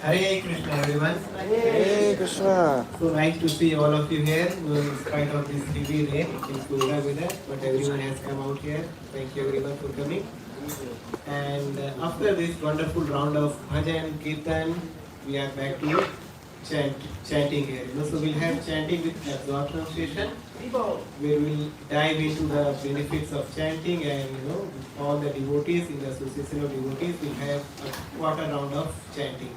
Hare Krishna, everyone. Hare Krishna. So nice to see all of you here, in spite of this heavy rain in Florida weather, but everyone has come out here. Thank you very much for coming. And after this wonderful round of bhajan, kirtan, we are back to chanting here. So we'll have chanting with absorption session, where we'll dive into the benefits of chanting, and all the devotees in the association of devotees will have a quarter round of chanting.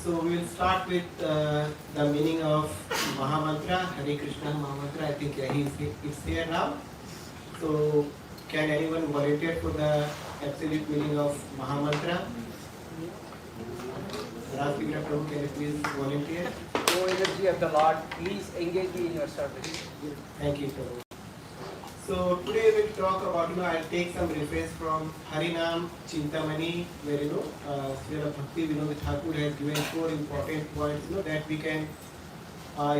So we will start with the meaning of Mahamantra, Hare Krishna Mahamantra. I think it's here now. So can anyone volunteer for the absolute meaning of Mahamantra? Raspika Prabhu, can you please volunteer? O energy of the Lord, please engage me in your service. Thank you, Prabhu. So today we'll talk about, I'll take some reference from Harinam Chintamani, where, Srila Bhakti Vinod Thakur has given 4 important points, that we can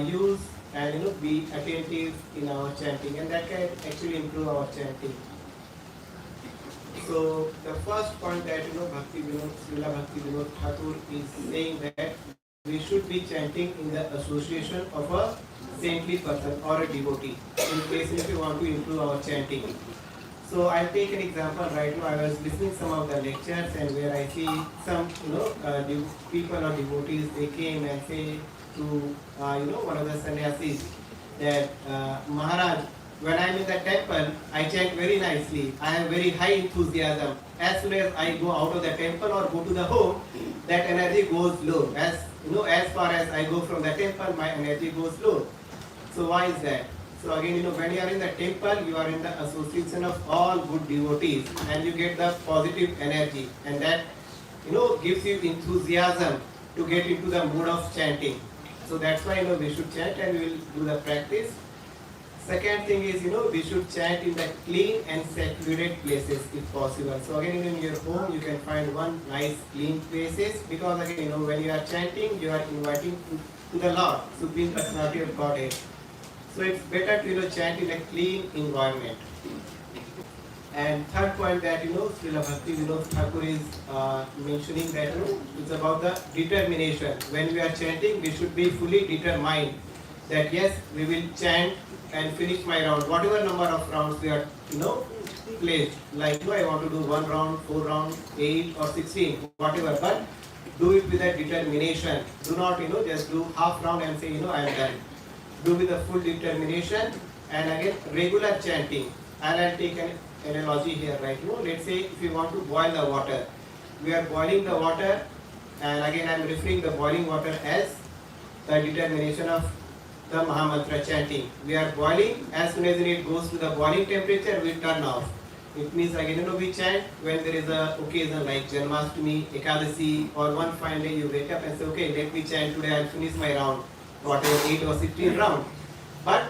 use and, be attentive in our chanting, and that can actually improve our chanting. So the first point that, Srila Bhakti Vinod Thakur is saying that we should be chanting in the association of a saintly person or a devotee, in case if you want to improve our chanting. So I'll take an example right now. I was listening some of the lectures, and where I see some, people or devotees, they came and say to, one of the sannyasis that, Maharaj, when I'm in the temple, I chant very nicely. I have very high enthusiasm. As soon as I go out of the temple or go to the home, that energy goes low. As far as I go from the temple, my energy goes low. So why is that? So again, when you are in the temple, you are in the association of all good devotees, and you get the positive energy, and that, gives you enthusiasm to get into the mood of chanting. So that's why, we should chant, and we will do the practice. Second thing is, we should chant in the clean and secluded places if possible. So again, in your home, you can find one nice clean places, because again, when you are chanting, you are inviting to the Lord, Supreme Personality of Godhead. So it's better to, chant in a clean environment. And third point that, Srila Bhakti Vinod Thakur is mentioning that, it's about the determination. When we are chanting, we should be fully determined that yes, we will chant and finish my round, whatever number of rounds we are, placed. Like, I want to do 1 round, 4 round, 8 or 16, whatever, but do it with a determination. Do not, just do half round and say, I am done. Do with a full determination, and again, regular chanting. And I'll take an analogy here, right? Let's say if you want to boil the water, we are boiling the water, and again, I'm referring the boiling water as the determination of the Mahamantra chanting. We are boiling, as soon as it goes to the boiling temperature, we turn off. It means again, we chant when there is a occasion like Janmashtami, Ekadasi, or one fine day you wake up and say, okay, let me chant today, I'll finish my round, whatever 8 or 16 round. But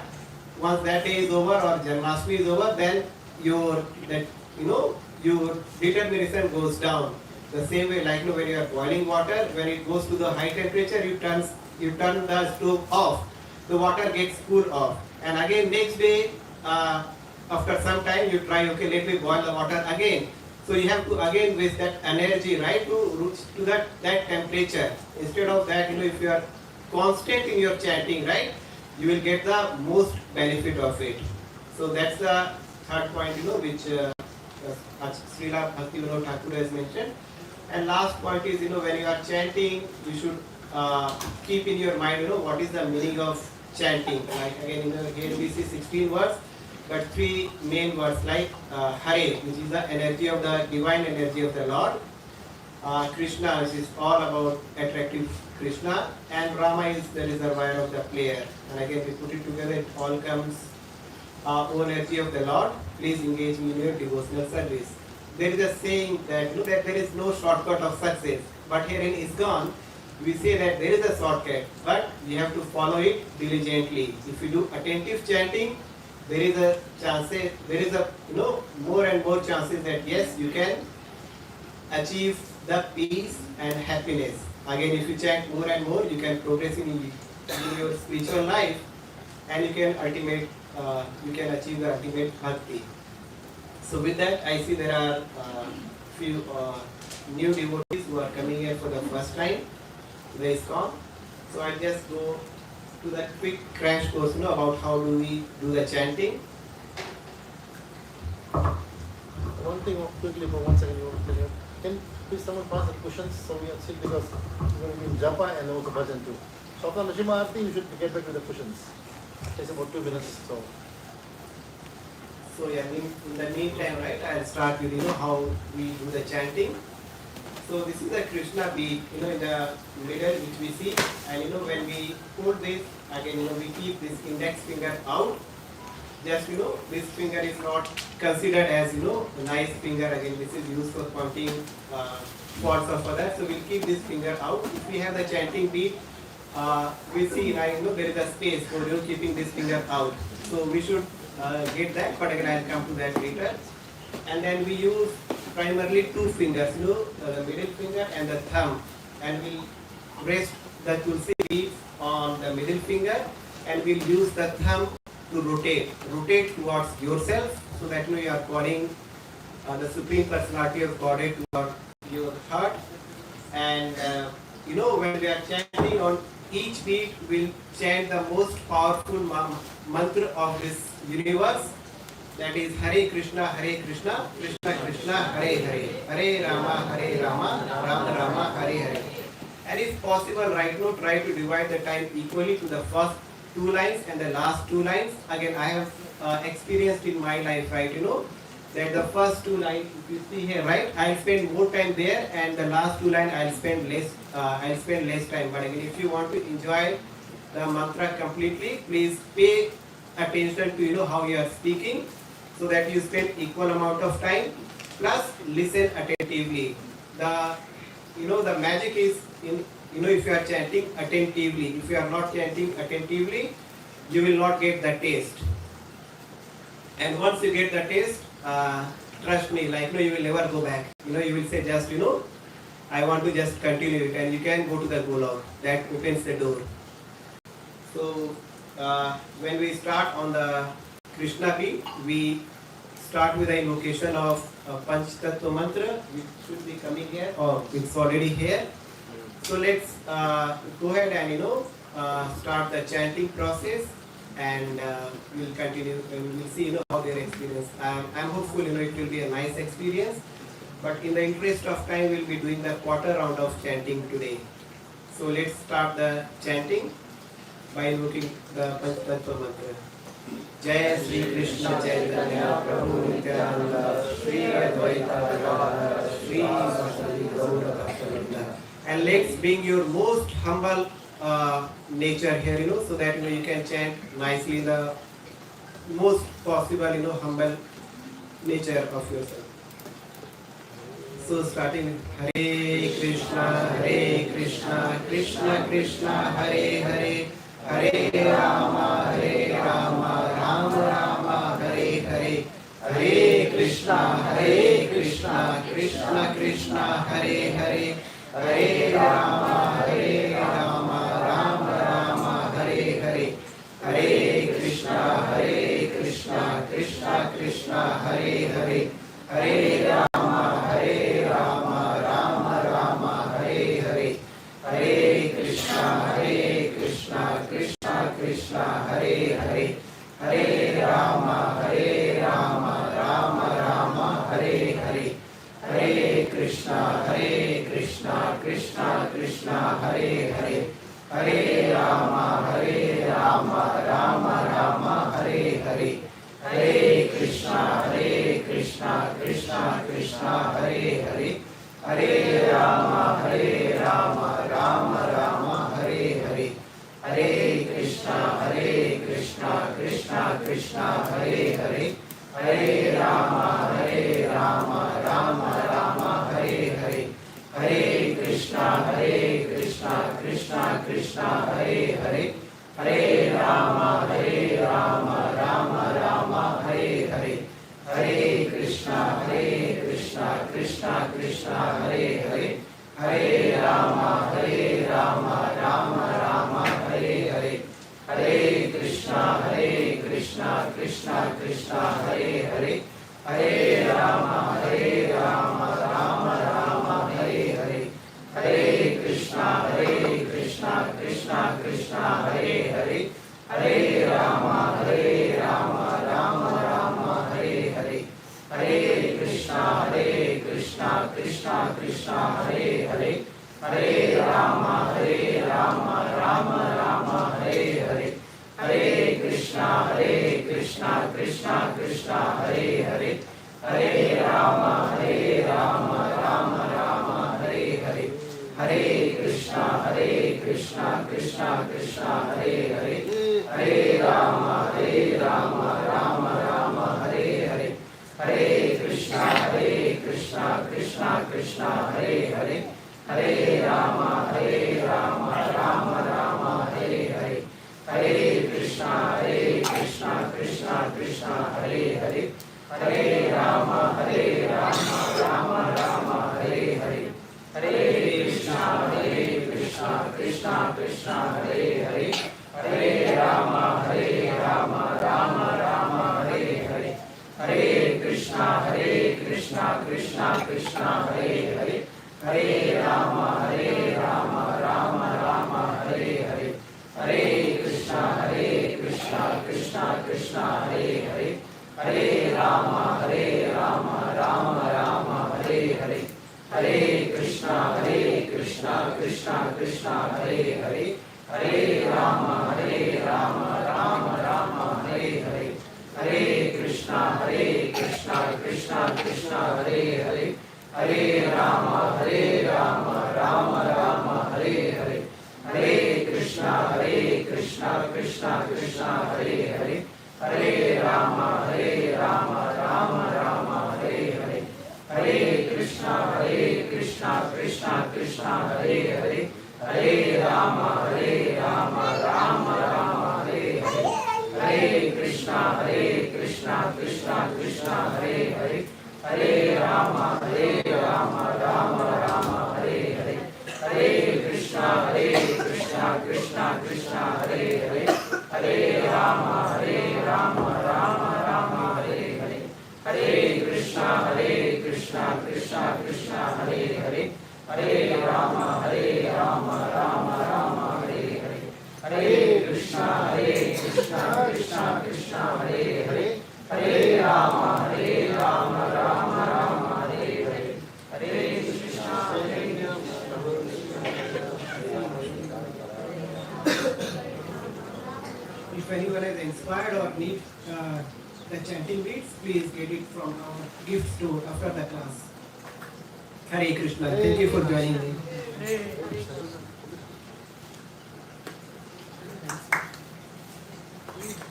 once that day is over or Janmashtami is over, then your determination goes down. The same way, like when you are boiling water, when it goes to the high temperature, you turn the stove off. The water gets cooled off, and again next day, after some time, you try, okay, let me boil the water again. So you have to again waste that energy, right, to reach to that temperature. Instead of that, if you are constant in your chanting, right, you will get the most benefit of it. So that's the third point, which Srila Bhakti Vinod Thakur has mentioned. And last point is, when you are chanting, you should keep in your mind, what is the meaning of chanting. Like again, here we see 16 words, but 3 main words like Hare, which is the energy of the divine energy of the Lord. Krishna, which is all about attracting Krishna, and Rama is the reservoir of the player. And again, we put it together, it all comes, O energy of the Lord, please engage me in your devotional service. There is a saying that, that there is no shortcut of success, but here in ISKCON, we say that there is a shortcut, but we have to follow it diligently. If you do attentive chanting, there is a more and more chances that yes, you can achieve the peace and happiness. Again, if you chant more and more, you can progress in your spiritual life, and you can achieve the ultimate bhakti. So with that, I see there are few new devotees who are coming here for the first time to the ISKCON. So I'll just go to that quick crash course, about how do we do the chanting. One thing quickly for 1 second, can please someone pass the cushions so we are still, because we're going to be in Japa and also bhajan too. So after Lashima Arti, you should get back with the cushions. It takes about 2 minutes. So yeah, in the meantime, right, I'll start with how we do the chanting. So this is the Krishna beat, in the middle which we see, and when we hold this again, we keep this index finger out. Just this finger is not considered as a nice finger. Again, this is used for counting chords of others. So we'll keep this finger out. If we have the chanting beat, we see there is a space for keeping this finger out. So we should get that, but again I'll come to that later. And then we use primarily 2 fingers, the middle finger and the thumb, and we'll rest the Tulsi beads on the middle finger, and we'll use the thumb to rotate towards yourself, so that you are calling the Supreme Personality of Godhead toward your heart. And when we are chanting on each beat, we'll chant the most powerful mantra of this universe, that is Hare Krishna, Krishna Krishna, Hare Hare, Hare Rama, Rama Rama, Hare Hare. And if possible, right now, try to divide the time equally to the first 2 lines and the last 2 lines. Again, I have experienced in my life, right, that the first 2 lines, if you see here, right, I'll spend more time there, and the last 2 lines I'll spend less time. But again, if you want to enjoy the mantra completely, please pay attention to how you are speaking, so that you spend equal amount of time, plus listen attentively. The magic is in if you are chanting attentively. If you are not chanting attentively, you will not get the taste. And once you get the taste, trust me, you will never go back. You will say just I want to just continue it, and you can go to the Golok. That opens the door. So when we start on the Krishna beat, we start with the invocation of Panch Tattva mantra, which should be coming here, or it's already here. So let's go ahead and start the chanting process, and we'll continue, and we'll see how their experience. I'm hopeful it will be a nice experience, but in the interest of time, we'll be doing the quarter round of chanting today. So let's start the chanting by invoking the Panch Tattva mantra. Jai Shri Krishna Chaitanya Prabhu Nityananda Shri Advaita Gadadhara Shri Vasari Gaura Bhakta. And let's bring your most humble nature here, so that you can chant nicely the most possible, humble nature of yourself. So starting with Hare Krishna, Krishna Krishna, Hare Hare, Hare Rama, Rama Rama, Hare Hare, Hare Krishna, Krishna Krishna, Hare Hare, Hare Rama, Rama Rama, Hare Hare, Hare Krishna, Krishna Krishna, Hare Hare, Hare Rama, Rama Rama, Hare Hare, Hare Krishna, Krishna Krishna, Hare Hare, Hare Rama, Rama Rama, Hare Hare, Hare Krishna, Krishna Krishna, Hare Hare, Hare Rama, Rama Rama, Hare Hare, Hare Krishna, Krishna Krishna, Hare Hare, Hare Rama, Rama Rama, Hare Hare, Hare Krishna, Krishna Krishna, Hare Hare, Hare Rama, Rama Rama, Hare Hare, Hare Krishna, Krishna Krishna, Hare Hare, Hare Rama, Rama Rama, Hare Hare, Hare Krishna, Krishna Krishna, Hare Hare, Hare Rama, Rama Rama, Hare Hare, Hare Krishna, Krishna Krishna, Hare Hare, Hare Rama, Rama Rama, Hare Krishna Krishna Krishna Hare Hare Hare Rama Rama Rama Hare Hare Hare Krishna Krishna Krishna Hare Hare Hare Rama Rama Rama Hare Hare Hare Krishna Krishna Krishna Hare Hare Hare Rama Rama Rama Hare Hare Hare Krishna Krishna Krishna Hare Hare Hare Rama Rama Rama Hare Hare Hare Krishna Krishna Krishna Hare Hare Hare Rama Rama Rama Hare Hare Hare Krishna Krishna Krishna Hare Hare Hare Rama Rama Rama Hare Hare Hare Krishna Krishna Krishna Hare Hare Hare Rama Rama Rama Hare Hare Hare Krishna Krishna Krishna Hare Hare Hare Rama Rama Rama Hare Hare Hare Krishna Krishna Krishna Hare Hare Hare Rama Rama Rama Hare Hare Hare Krishna Krishna Krishna Hare Hare Hare Rama Rama Rama Hare Hare Hare Krishna Krishna Krishna Hare Hare Hare Rama Rama Rama Hare Hare Hare Krishna Krishna Krishna Hare Hare Hare Rama Rama Rama Hare Hare Hare Krishna Krishna Krishna Hare Hare Hare Rama Rama Rama Hare Hare Hare Krishna Krishna Krishna Hare Hare Hare Rama Rama Rama Hare Hare Hare Krishna Krishna Krishna Hare Hare Hare Rama Rama Rama Hare Hare Hare Krishna Krishna Krishna Hare Hare Hare Rama Rama Rama Hare Hare Hare Krishna If anyone is inspired or need the chanting beats, please get it from our gift store after the class. Hare Krishna. Thank you for joining me.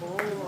Oh.